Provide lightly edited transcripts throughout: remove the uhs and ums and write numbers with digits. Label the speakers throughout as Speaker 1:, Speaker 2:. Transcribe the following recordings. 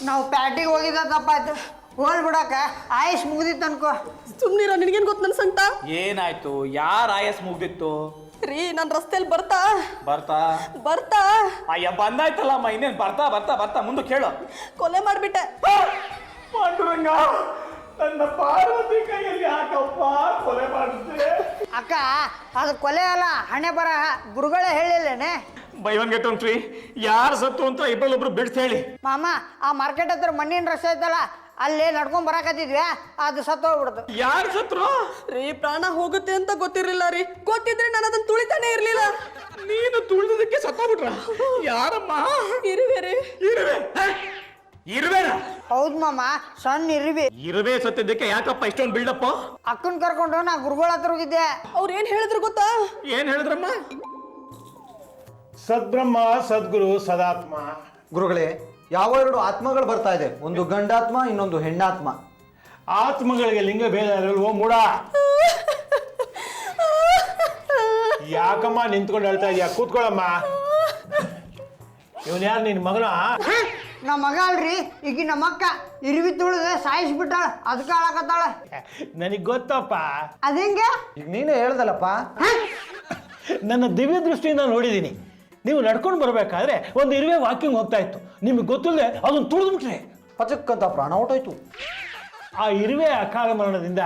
Speaker 1: ನಾವು ಪ್ಯಾಟಿಗೆ ಹೋಗಿದ್ದ ತಪ್ಪಾಯ್ತು. ಹೋಲ್ ಬಿಡಾಕ ಆಯುಷ್ ಮುಗ್ದಿತ್ತು ಅನ್ಕೋ.
Speaker 2: ಸುಮ್ನಿರೋ, ನಿನಗೇನು ಗೊತ್ತು ನನ್ನ ಸಂಕಟ?
Speaker 3: ಏನಾಯ್ತು? ಯಾರ ಆಯಸ್ ಮುಗ್ದಿತ್ತು?
Speaker 2: ರೀ ನಾನು ರಸ್ತೆಯಲ್ಲಿ ಬರ್ತಾ
Speaker 3: ಬರ್ತಾ ಅಯ್ಯ ಬಂದಾಯ್ತಲ್ಲಮ್ಮ, ಇನ್ನೇನು ಬರ್ತಾ ಬರ್ತಾ ಬರ್ತಾ ಮುಂದೆ ಕೇಳು.
Speaker 2: ಕೊಲೆ ಮಾಡಿಬಿಟ್ಟೆ.
Speaker 3: ಪಾಂಡುರಂಗ, ನನ್ನ ಪಾರ್ವತಿ ಕೈಯಲ್ಲಿ ಯಾಕಪ್ಪ ಕೊಲೆ ಮಾಡಿದ್ದೆ?
Speaker 1: ಅಕ್ಕ ಅದು ಕೊಲೆ ಅಲ್ಲ, ಹಣೆ ಬರ. ಗುರುಗಳೇ ಹೇಳಿಲ್ಲೇನೆ?
Speaker 3: Buy one get one free. ಯಾರು ಸತ್ತು ಅಂತ ಇಬ್ಬರೊಬ್ರು ಬಿಡ್ಸಿ ಹೇಳಿ.
Speaker 1: ಮಾಮ, ಆ ಮಾರ್ಕೆಟ್ ಹತ್ರ ಮಣ್ಣಿನ ರಸ್ತೆ ಐತಲ್ಲ, ಅಲ್ಲಿ ನಡ್ಕೊಂಡ್ ಬರಾಕತ್ತಿದ್ವಿ, ಅದು ಸತ್ತು ಹೋಗ್ಬಿಡ್ತು.
Speaker 3: ಯಾರು ಸತ್ರು?
Speaker 2: ರೀ ಪ್ರಾಣ ಹೋಗುತ್ತೆ ಅಂತ ಗೊತ್ತಿರ್ಲಿಲ್ಲ ರೀ. ಗೊತ್ತಿದ್ರೆ ನಾನು ಅದನ್ನ ತುಳಿತಾನೆ ಇರ್ಲಿಲ್ಲ.
Speaker 3: ನೀನು ತುಳಿದಕ್ಕೆ ಸತ್ತೋಗ್ಬಿಟ್ರ? ಯಾರಮ್ಮ?
Speaker 2: ಇರುವೆ ರೀ.
Speaker 3: ಇರುವೆನಾ?
Speaker 1: ಹೌದ್ ಮಾಮ, ಸಣ್ಣ
Speaker 3: ಇರುವೆ ಸತ್ತಿದ್ದಕ್ಕೆ ಯಾಕಪ್ಪ ಇಷ್ಟೊಂದು ಬಿಲ್ಡಪ್?
Speaker 1: ಅಕ್ಕನ್ ಕರ್ಕೊಂಡು ನಾ ಗುರುಗಳ ಹತ್ರ ಹೋಗಿದ್ದೆ.
Speaker 2: ಅವ್ರು ಏನ್ ಹೇಳಿದ್ರು ಗೊತ್ತಾ?
Speaker 3: ಏನ್ ಹೇಳಿದ್ರಮ್ಮ?
Speaker 4: ಸದ್ಬ್ರಹ್ಮ, ಸದ್ಗುರು, ಸದಾತ್ಮ.
Speaker 5: ಗುರುಗಳೇ, ಯಾವ ಎರಡು ಆತ್ಮಗಳು ಬರ್ತಾ ಇದೆ? ಒಂದು ಗಂಡಾತ್ಮ, ಇನ್ನೊಂದು ಹೆಣ್ಣಾತ್ಮ.
Speaker 4: ಆತ್ಮಗಳಿಗೆ ಲಿಂಗ ಭೇದ ಇರಲ್ವೋ ಮೂಡ? ಯಾಕಮ್ಮ ನಿಂತ್ಕೊಂಡು ಹೇಳ್ತಾ ಇದೀಯ? ಕೂತ್ಕೊಳ್ಳಮ್ಮ. ಇವನ್ ಯಾರು, ನಿನ್ ಮಗನ?
Speaker 1: ನಮ್ಮ ಮಗ ಅಲ್ರಿ, ಈಗ ನಮ್ಮ ಅಕ್ಕ ಇರುವಿ ತುಳಿದ ಸಾಯಿಸ್ಬಿಟ್ಟಾಳ, ಅದಕ್ಕೆ ಆಳಕತ್ತಾಳ.
Speaker 4: ನನಗ್ ಗೊತ್ತಪ್ಪ.
Speaker 1: ಅದೇಂಗೆ?
Speaker 5: ಈಗ ನೀನೇ ಹೇಳ್ದಲ್ಲಪ್ಪ.
Speaker 4: ನನ್ನ ದಿವ್ಯ ದೃಷ್ಟಿಯಿಂದ ನೋಡಿದ್ದೀನಿ. ನೀವು ನಡ್ಕೊಂಡು ಬರ್ಬೇಕಾದ್ರೆ ಒಂದು ಇರುವೆ ವಾಕಿಂಗ್ ಹೋಗ್ತಾ ಇತ್ತು. ನಿಮಗೆ ಗೊತ್ತಿಲ್ಲದೆ ಅದನ್ನು ತುಳಿದ್ಬಿಟ್ರೆ
Speaker 5: ಪಚಕ್ಕಂತ ಪ್ರಾಣ ಹೊಟ್ಟೋಯ್ತು.
Speaker 4: ಆ ಇರುವೆ ಅಕಾಲ ಮರಣದಿಂದ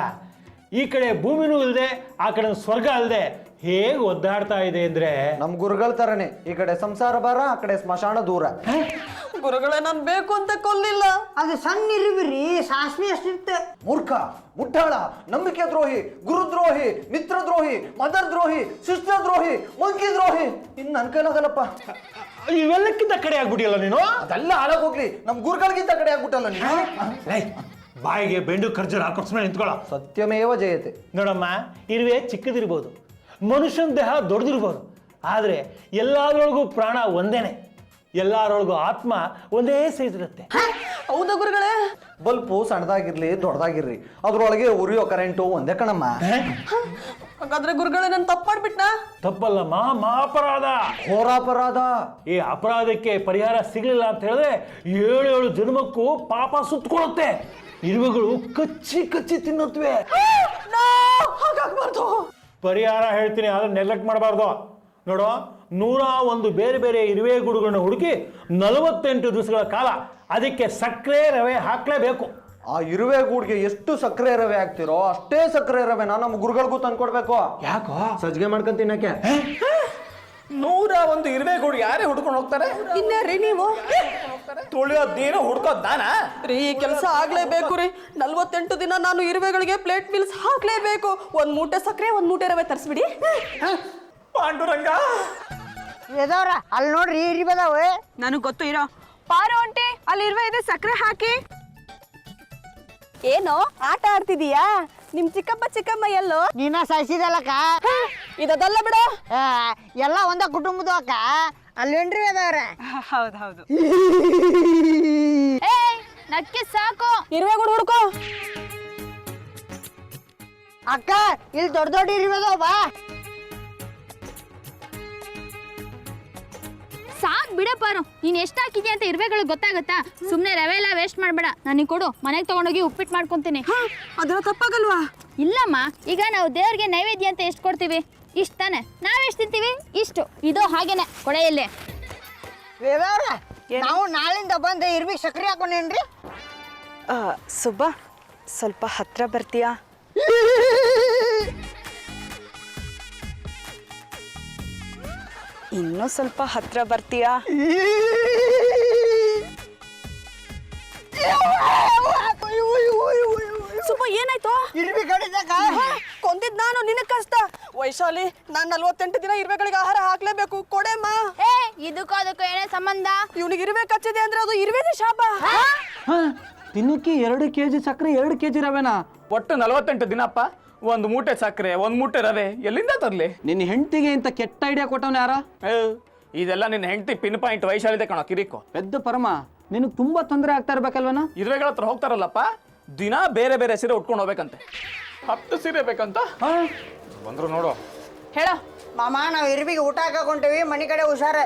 Speaker 4: ಈ ಕಡೆ ಭೂಮಿನೂ ಇಲ್ಲದೆ, ಆ ಕಡೆ ಸ್ವರ್ಗ ಅಲ್ಲದೆ ಹೇಗೆ ಒದ್ದಾಡ್ತಾ ಇದೆ ಅಂದ್ರೆ,
Speaker 5: ನಮ್ ಗುರುಗಳ ತರನೇ. ಈ ಕಡೆ ಸಂಸಾರ ಭಾರ, ಆ ಕಡೆ ಸ್ಮಶಾನ ದೂರ.
Speaker 2: ಗುರುಗಳೇ, ನಾನು ಬೇಕು ಅಂತ ಕೊಲ್ಲಿಲ್ಲ.
Speaker 1: ಅದು ಸಣ್ಣ ಇರುವಿ ರೀ, ಸಾಸ್ಮಿ ಅಷ್ಟಿರುತ್ತೆ.
Speaker 5: ಮೂರ್ಖ, ಮುಟ್ಟಾಳ, ನಂಬಿಕೆ ದ್ರೋಹಿ, ಗುರುದ್ರೋಹಿ, ಮಿತ್ರದ್ರೋಹಿ, ಮದರ್ ದ್ರೋಹಿ, ಸಿಸ್ಟರ್ ದ್ರೋಹಿ, ಮಂಕಿ ದ್ರೋಹಿ. ಇನ್ನು ನನ್ ಕೈಲಾಗಲ್ಲಪ್ಪ.
Speaker 4: ಇವೆಲ್ಲಕ್ಕಿಂತ ಕಡೆ ಆಗ್ಬಿಟ್ಟಿಯಲ್ಲ ನೀನು.
Speaker 5: ಅದೆಲ್ಲ ಹಾಳಾಗೋಗ್ಲಿ, ನಮ್ ಗುರುಗಳಿಗಿಂತ ಕಡೆ ಆಗ್ಬಿಟ್ಟಲ್ಲ ನೀನು.
Speaker 4: ಬಾಯಿಗೆ ಬೆಂಡು ಖರ್ಜೂರ ಹಾಕೊಡ್ಸ್ಮೇಲೆ ನಿಂತ್ಕೊಳ್ಳೋ.
Speaker 5: ಸತ್ಯಮೇವ ಜಯತೆ.
Speaker 4: ನೋಡಮ್ಮ, ಇರುವೆ ಚಿಕ್ಕದಿರ್ಬೋದು, ಮನುಷ್ಯನ ದೇಹ ದೊಡ್ಡದಿರ್ಬೋದು, ಆದರೆ ಎಲ್ಲರೊಳಗೂ ಪ್ರಾಣ ಒಂದೇನೆ. ಎಲ್ಲರೊಳಗೂ ಆತ್ಮ ಒಂದೇ ಸೈಜ್ ಇರುತ್ತೆ.
Speaker 2: ಹೌದಾ ಗುರುಗಳೇ?
Speaker 5: ಬಲ್ಪು ಸಣ್ಣದಾಗಿರ್ಲಿ ದೊಡ್ಡದಾಗಿರ್ಲಿ, ಅದ್ರೊಳಗೆ ಉರಿಯೋ ಕರೆಂಟು ಒಂದೇ ಕಣಮ್ಮ.
Speaker 2: ಹಾಗಾದ್ರೆ ಗುರುಗಳೇ, ನಾನು ತಪ್ಪು ಮಾಡ್ಬಿಟ್ನಾ?
Speaker 4: ತಪ್ಪಲ್ಲಮ್ಮ, ಮಹಾಪರಾಧ,
Speaker 5: ಘೋರಾಪರಾಧ.
Speaker 4: ಈ ಅಪರಾಧಕ್ಕೆ ಪರಿಹಾರ ಸಿಗಲಿಲ್ಲ ಅಂತ ಹೇಳಿದ್ರೆ 7 ಜನ್ಮಕ್ಕೂ ಪಾಪ ಸುತ್ತಕೊಳ್ಳುತ್ತೆ. ಇರುವೆಗಳು ಕಚ್ಚಿ ಕಚ್ಚಿ ತಿನ್ನುತ್ತವೆ.
Speaker 2: ಹಾಗಾಗ್ಬಾರ್ದು.
Speaker 4: ಪರಿಹಾರ ಹೇಳ್ತೀನಿ, ಆದ್ರೆ ನೆಗ್ಲೆಕ್ಟ್ ಮಾಡಬಾರ್ದು. ನೋಡು, 101 ಬೇರೆ ಬೇರೆ ಇರುವೆ ಗೂಡುಗಳನ್ನ ಹುಡುಕಿ 48 ದಿವಸಗಳ ಕಾಲ ಅದಕ್ಕೆ ಸಕ್ಕರೆ ರವೆ ಹಾಕ್ಲೇಬೇಕು.
Speaker 5: ಆ ಇರುವೆ ಗೂಡ್ಗೆ ಎಷ್ಟು ಸಕ್ಕರೆ ರವೆ ಹಾಕ್ತಿರೋ ಅಷ್ಟೇ ಸಕ್ಕರೆ ರವೆನ ನಮ್ಮ ಗುರುಗಳಿಗೂ ತಂದ್ಕೊಡ್ಬೇಕು.
Speaker 4: ಯಾಕೋ?
Speaker 5: ಸಜ್ಜಿಗೆ ಮಾಡ್ಕೊಂಡ್ ತಿನ್ನಕ್ಕೆ.
Speaker 3: 101 ಇರುವೆ ಗೂಡು ಯಾರೇ ಹುಡ್ಕೊಂಡು ಹೋಗ್ತಾರೆ?
Speaker 2: ಇನ್ನೇರಿ ನೀವು?
Speaker 3: ತುಳಿಯೋದೇನು ಹುಡ್ಕೋದ್ ನಾನಾ?
Speaker 2: ರೀ, ಈ ಕೆಲಸ ಆಗ್ಲೇಬೇಕು ರೀ. 48 ದಿನ ನಾನು ಇರುವೆಗಳಿಗೆ ಪ್ಲೇಟ್ ಮೀಲ್ಸ್ ಹಾಕ್ಲೇಬೇಕು. 1 ಮೂಟೆ ಸಕ್ಕರೆ, 1 ಮೂಟೆ ರವೆ ತರಿಸ್ಬಿಡಿ.
Speaker 3: ಪಾಂಡುರಂಗ,
Speaker 1: ಎದವ್ರ ಅಲ್ಲಿ ನೋಡ್ರಿ, ಇರುವೆ ಅದಾವೆ.
Speaker 2: ನನಗೆ ಗೊತ್ತು ಇರೋ. ಪಾರು ಆಂಟಿ, ಅಲ್ಲಿ ಇರುವೆ ಇದೆ, ಸಕ್ಕರೆ ಹಾಕಿ. ಏನೋ ಆಟ ಆಡ್ತಿದೀಯಾ? ನಿಮ್ ಚಿಕ್ಕಮ್ಮ ಎಲ್ಲೋ?
Speaker 1: ನೀನ ಸಾಯಿಸಿದಲ್ಲಕ್ಕ.
Speaker 2: ಇದಲ್ಲ ಬಿಡು.
Speaker 1: ಎಲ್ಲ ಒಂದ ಕುಟುಂಬದ ಅಕ್ಕ. ಅಲ್ಲೇನ್ರಿ ಅದಾವ್ರೆ?
Speaker 2: ಹೌದು.
Speaker 6: ನಕ್ಕೆ ಸಾಕು.
Speaker 2: ಇರುವೆ ಗುಡ್ ಹುಡ್ಕೋ.
Speaker 1: ಅಕ್ಕ, ಇಲ್ಲಿ ದೊಡ್ಡ ದೊಡ್ಡ ಇರುವೆ ಅದಾವ, ಬಾ.
Speaker 6: ಸಾಕ್ ಬಿಡಪ್ಪಾರು, ನೀನ್ ಎಷ್ಟ್ ಹಾಕಿದ್ಯಾ ಅಂತ ಇರುವೆಗಳಿಗೆ ಗೊತ್ತಾಗತ್ತಾ? ಸುಮ್ನೆ ರವೆ ಎಲ್ಲ ವೇಸ್ಟ್ ಮಾಡ್ಬೇಡ, ನನಗೆ ಕೊಡು, ಮನೆಗೆ ತಗೊಂಡೋಗಿ ಉಪ್ಪಿಟ್ಟು ಮಾಡ್ಕೊಂತೀನಿ.
Speaker 2: ಅದರ ತಪ್ಪಾಗಲ್ವಾ?
Speaker 6: ಇಲ್ಲಮ್ಮ, ಈಗ ನಾವು ದೇವ್ರಿಗೆ ನೈವೇದ್ಯ ಅಂತ ಎಷ್ಟು ಕೊಡ್ತೀವಿ? ಇಷ್ಟ ತಾನೆ. ನಾವೆಷ್ಟು ತಿಂತೀವಿ? ಇಷ್ಟು. ಇದು ಹಾಗೇನೆ, ಕೊಡೆಯಲ್ಲಿ.
Speaker 1: ವೇದವ್ರ, ನಾವು ನಾಳಿಂದ ಬಂದು ಇರುವಿಗೆ ಸಕ್ರೆ ಹಾಕೊಂಡೇನ್ರಿ.
Speaker 2: ಸುಬ್ಬ, ಸ್ವಲ್ಪ ಹತ್ರ ಬರ್ತೀಯಾ? ಇನ್ನೂ ಸ್ವಲ್ಪ ಹತ್ರ ಬರ್ತೀಯಾ? ಸುಬ್ಬ, ಏನಾಯ್ತು?
Speaker 1: ಇರುವಿ ಕಡಿದಾಗ
Speaker 2: ಕೊಂದಿದ್ ನಾನು, ನಿನಗ್ ಕಷ್ಟ. ವೈಶಾಲಿ, ನಾನು 48 ದಿನ ಇರುವೆಗಳಿಗೆ ಆಹಾರ ಹಾಕ್ಲೇಬೇಕು. ಕೊಡೆಮ್ಮ.
Speaker 6: ಇದಕ್ಕೂ ಅದಕ್ಕೂ ಏನೇ ಸಂಬಂಧ?
Speaker 2: ಇವನಿಗೆ ಇರುವೆ ಕಚ್ಚಿದೆ ಅಂದ್ರೆ ಅದು ಇರುವೆದೇ ಶಾಪ.
Speaker 7: ದಿನಕ್ಕೆ 2 kg ಸಕ್ಕರೆ, 2 kg ರವೆನಾ?
Speaker 3: ಒಟ್ಟು 48 ದಿನಪ್ಪ. 1 ಮೂಟೆ ಸಕ್ಕರೆ, 1 ಮೂಟೆ ರವೆ ಎಲ್ಲಿಂದ ತರ್ಲಿ?
Speaker 7: ನಿನ್ನ ಹೆಂಡತಿಗೆ ಇಂತ ಕೆಟ್ಟ ಐಡಿಯಾ ಕೊಟ್ಟವನ ಯಾರ?
Speaker 3: ಇದೆಲ್ಲ ನಿನ್ನ ಹೆಂಡತಿ ಪಿನ್ ಪಾಯಿಂಟ್ ವೈಶಾಲಿದೆ ಕಣೋ, ಕಿರಿಕೋ.
Speaker 7: ಪೆದ್ದ ಪರಮ, ನಿನಗೆ ತುಂಬಾ ತೊಂದರೆ ಆಗ್ತಾ ಇರ್ಬೇಕಲ್ವನ?
Speaker 3: ಇರುವೆಗಳ ಹತ್ರ ಹೋಗ್ತಾರಲ್ಲಪ್ಪ, ದಿನ ಬೇರೆ ಬೇರೆ ಸೀರೆ ಉಟ್ಕೊಂಡು ಹೋಗ್ಬೇಕಂತೆ. 10 ಸೀರೆ ಬೇಕಂತ ಬಂದ್ರು ನೋಡು.
Speaker 2: ಹೇಳ
Speaker 1: ಮಾಮ, ನಾವು ಇರುವಿಗೆ ಊಟ ಹಾಕೊಂಡೇವಿ, ಮನೆ ಕಡೆ ಹುಷಾರ.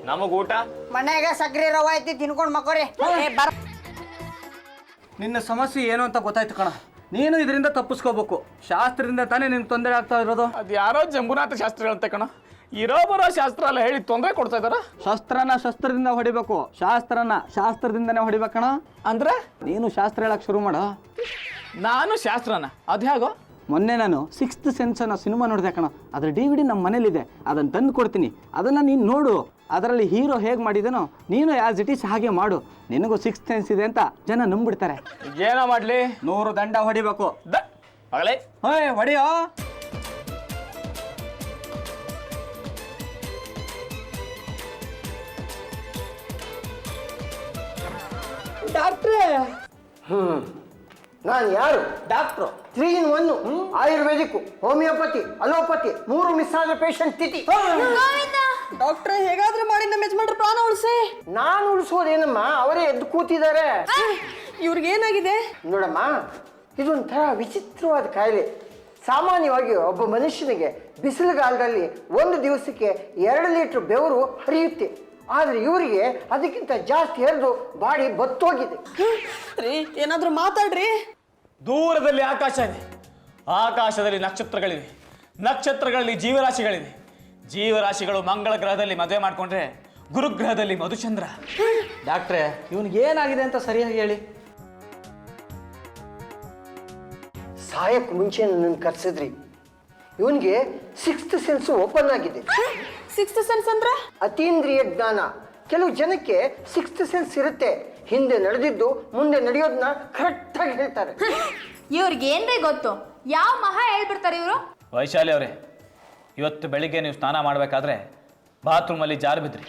Speaker 3: ನಮಗ್ ಊಟ
Speaker 1: ಮನ್ಯಾಗ ಸಕ್ರೆ ರವ ಐತಿ, ತಿನ್ಕೊಂಡ್ ಮಕ್ಕೋರಿ.
Speaker 7: ನಿನ್ನ ಸಮಸ್ಯೆ ಏನು ಅಂತ ಗೊತ್ತಾಯ್ತು ಕಣ. ನೀನು ಇದರಿಂದ ತಪ್ಪಿಸ್ಕೋಬೇಕು. ಶಾಸ್ತ್ರದಿಂದ ತಾನೇ ನಿನ್ಗೆ ತೊಂದರೆ ಆಗ್ತಾ ಇರೋದು.
Speaker 3: ಅದು ಯಾರೋ ಜಂಬುನಾಥ ಶಾಸ್ತ್ರ ಹೇಳುತ್ತೆ ಕಣ. ಇರೋ ಬರೋ ಶಾಸ್ತ್ರ ಎಲ್ಲ ಹೇಳಿ ತೊಂದರೆ ಕೊಡ್ತಾ ಇದ್ದಾರ.
Speaker 7: ಶಸ್ತ್ರದಿಂದ ಹೊಡಿಬೇಕು. ಶಾಸ್ತ್ರದಿಂದನೇ ಹೊಡಿಬೇಕಣ.
Speaker 3: ಅಂದ್ರೆ
Speaker 7: ನೀನು ಶಾಸ್ತ್ರ ಹೇಳಕ್ ಶುರು ಮಾಡ.
Speaker 3: ನಾನು ಶಾಸ್ತ್ರನ ಅದು ಹೇಗೋ?
Speaker 7: ಮೊನ್ನೆ ನಾನು 6th ಸೆನ್ಸ್ ಅನ್ನೋ ಸಿನಿಮಾ ನೋಡಿದೆ ಕಣ. ಅದ್ರ DVD ನಮ್ಮ ಮನೇಲಿದೆ. ಅದನ್ನು ತಂದು ಕೊಡ್ತೀನಿ, ಅದನ್ನು ನೀನು ನೋಡು. ಅದರಲ್ಲಿ ಹೀರೋ ಹೇಗೆ ಮಾಡಿದನೋ ನೀನು ಆ್ಯಸ್ ಇಟ್ ಈಸ್ ಹಾಗೆ ಮಾಡು. ನಿನಗೂ 6th ಸೆನ್ಸ್ ಇದೆ ಅಂತ ಜನ ನಂಬಿಡ್ತಾರೆ.
Speaker 3: ಏನೋ ಮಾಡ್ಲಿ?
Speaker 7: 100 ದಂಡ ಹೊಡಿಬೇಕು.
Speaker 3: ಆಗಲೇ
Speaker 7: ಹೋಯ್ ಹೊಡಿಯೋ.
Speaker 2: ಡಾಕ್ಟ್ರೇ,
Speaker 1: ನಾನು ಯಾರು?
Speaker 7: Doctor.
Speaker 1: 3 in 1 Ayurvedic, homeopathy, allopathy, 3 miss ಆದ ಪೇಷಂಟ್ ತಿಥಿ.
Speaker 2: ಡಾಕ್ಟ್ರೇ, ಹೇಗಾದ್ರೂ ಮಾಡಿ ನಮ್ಮ ಯಜಮಾನ್ರ ಪ್ರಾಣ ಉಳಿಸಿ.
Speaker 1: ನಾನು ಉಳಿಸೋದೇನಮ್ಮ, ಅವರೇ ಎದ್ದು ಕೂತಿದ್ದಾರೆ.
Speaker 2: ಇವ್ರಿಗೆ ಏನಾಗಿದೆ?
Speaker 1: ನೋಡಮ್ಮ, ಇದೊಂಥರ ವಿಚಿತ್ರವಾದ ಕಾಯಿಲೆ. ಸಾಮಾನ್ಯವಾಗಿ ಒಬ್ಬ ಮನುಷ್ಯನಿಗೆ ಬಿಸಿಲುಗಾಲದಲ್ಲಿ 1 ದಿವಸಕ್ಕೆ 2 ಲೀಟರ್ ಬೆವರು ಹರಿಯುತ್ತೆ. ಆದರೆ ಇವರಿಗೆ ಅದಕ್ಕಿಂತ ಜಾಸ್ತಿ ಹರಿದು ಬಾಡಿ ಬತ್ತೋಗಿದೆ.
Speaker 2: ರೀ, ಏನಾದ್ರೂ ಮಾತಾಡ್ರಿ.
Speaker 3: ದೂರದಲ್ಲಿ ಆಕಾಶ ಇದೆ, ಆಕಾಶದಲ್ಲಿ ನಕ್ಷತ್ರಗಳಿವೆ, ನಕ್ಷತ್ರಗಳಲ್ಲಿ ಜೀವರಾಶಿಗಳಿವೆ, ಜೀವರಾಶಿಗಳು ಮಂಗಳ ಗ್ರಹದಲ್ಲಿ ಮದುವೆ ಮಾಡಿಕೊಂಡ್ರೆ ಗುರುಗ್ರಹದಲ್ಲಿ ಮಧುಚಂದ್ರ.
Speaker 7: ಡಾಕ್ಟ್ರೇ, ಇವನಿಗೆ ಏನಾಗಿದೆ ಅಂತ ಸರಿಯಾಗಿ ಹೇಳಿ.
Speaker 1: ಸಾಯಕ್ಕೆ ಮುಂಚೆ ನನ್ನನ್ನು ಕರೆಸಿದ್ರಿ. ಇವನಿಗೆ 6th ಸೆನ್ಸ್ ಓಪನ್ ಆಗಿದೆ.
Speaker 2: 6th ಸೆನ್ಸ್ ಅಂದ್ರೆ?
Speaker 1: ಅತೀಂದ್ರಿಯ ಜ್ಞಾನ. ಕೆಲವು ಜನಕ್ಕೆ 6th ಸೆನ್ಸ್ ಇರುತ್ತೆ. ಹಿಂದೆ ನಡೆದಿದ್ದು ಮುಂದೆ ನಡೆಯೋದನ್ನ ಕರೆಕ್ಟಾಗಿ ಹೇಳ್ತಾರೆ.
Speaker 6: ಇವ್ರಿಗೆ ಏನ್ರಿ ಗೊತ್ತು? ಯಾವ ಮಹಾ ಹೇಳ್ಬಿಡ್ತಾರೆ ಇವರು.
Speaker 3: ವೈಶಾಲಿ ಅವರೇ, ಇವತ್ತು ಬೆಳಿಗ್ಗೆ ನೀವು ಸ್ನಾನ ಮಾಡಬೇಕಾದ್ರೆ ಬಾತ್ರೂಮಲ್ಲಿ ಜಾರು ಬಿದ್ರಿ,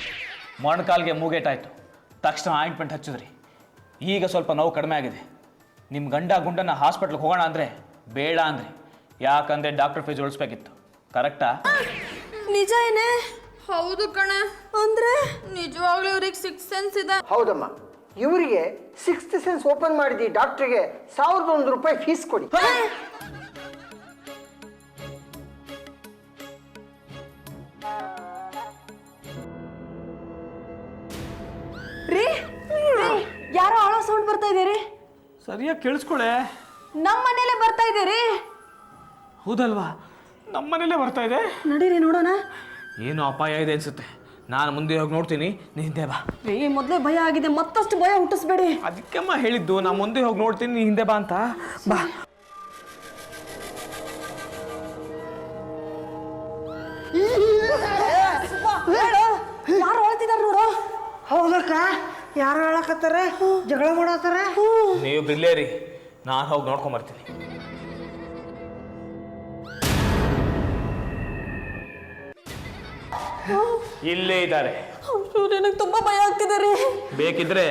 Speaker 3: ಮೊಣಕಾಲ್ಗೆ ಮೂಗೇಟಾಯಿತು. ತಕ್ಷಣ ಆಯಿಂಟ್ಮೆಂಟ್ ಹಚ್ಚಿದ್ರಿ. ಈಗ ಸ್ವಲ್ಪ ನೋವು ಕಡಿಮೆ ಆಗಿದೆ. ನಿಮ್ಮ ಗಂಡ ಗುಂಡನ್ನ ಹಾಸ್ಪಿಟ್ಲ್ಗೆ ಹೋಗೋಣ ಅಂದರೆ ಬೇಡ ಅಂದ್ರಿ. ಯಾಕಂದರೆ ಡಾಕ್ಟರ್ ಫೀಸ್ ಉಳಿಸ್ಬೇಕಿತ್ತು. ಕರೆಕ್ಟಾ?
Speaker 2: ನಿಜ ಏನೇ?
Speaker 6: ಹೌದು ಕಣ.
Speaker 2: ಅಂದ್ರೆ
Speaker 6: ನಿಜವಾಗ್ಲೂ ಇವ್ರಿಗೆ 6th ಸೆನ್ಸ್ ಇದೆ.
Speaker 1: ಹೌದಮ್ಮ, ಇವರಿಗೆ 6th ಸೆನ್ಸ್ ಓಪನ್ ಮಾಡಿದ ಡಾಕ್ಟರ್ಗೆ 1001 ರೂಪಾಯಿ ಫೀಸ್ ಕೊಡಿ.
Speaker 2: ರೀ, ಯಾರೋ ಆಳೋ ಸೌಂಡ್ ಬರ್ತಾ ಇದೆ ರೀ.
Speaker 3: ಸರಿಯಾಗಿ ಕೇಳಿಸ್ಕೊಳೆ.
Speaker 2: ನಮ್ಮ ಮನೇಲೆ ಬರ್ತಾ ಇದೆ ರೀ.
Speaker 3: ಹೌದಲ್ವಾ? ನಮ್ಮ ಮನೇಲೇ ಬರ್ತಾ ಇದೆ.
Speaker 2: ನಡೀರಿ ನೋಡೋಣ.
Speaker 3: ಏನು ಅಪಾಯ ಇದೆ ಅನ್ಸುತ್ತೆ. ನಾನು ಮುಂದೆ ಹೋಗಿ ನೋಡ್ತೀನಿ, ನೀ ಹಿಂದೆ ಬಾ.
Speaker 2: ರೀ, ಮೊದಲೇ ಭಯ ಆಗಿದೆ, ಮತ್ತಷ್ಟು ಭಯ ಹುಟ್ಟಿಸ್ಬೇಡಿ.
Speaker 3: ಅದಕ್ಕೆಮ್ಮ ಹೇಳಿದ್ದು, ನಾ ಮುಂದೆ ಹೋಗಿ ನೋಡ್ತೀನಿ, ನೀ ಹಿಂದೆ ಬಾ ಅಂತ. ಬಾ.
Speaker 2: ಯಾರು ಹೊಳ್ತಿದಾರ ನೋಡು.
Speaker 1: ಹೌದಕ್ಕ, ಯಾರು ಹೇಳಕತ್ತಾರ? ಜಗಳ ಮಾಡತ್ತಾರ.
Speaker 3: ನೀವು ಬಿಲ್ಲೇರಿ, ನಾನು ಹೋಗಿ ನೋಡ್ಕೊಂಬರ್ತೀನಿ. ಇಲ್ಲೇ ಇದ್ದಾರೆ.
Speaker 2: ನನಗೆ ತುಂಬಾ ಭಯ ಆಗ್ತಿದೆ ರೀ.
Speaker 3: ಬೇಕಿದ್ರೆ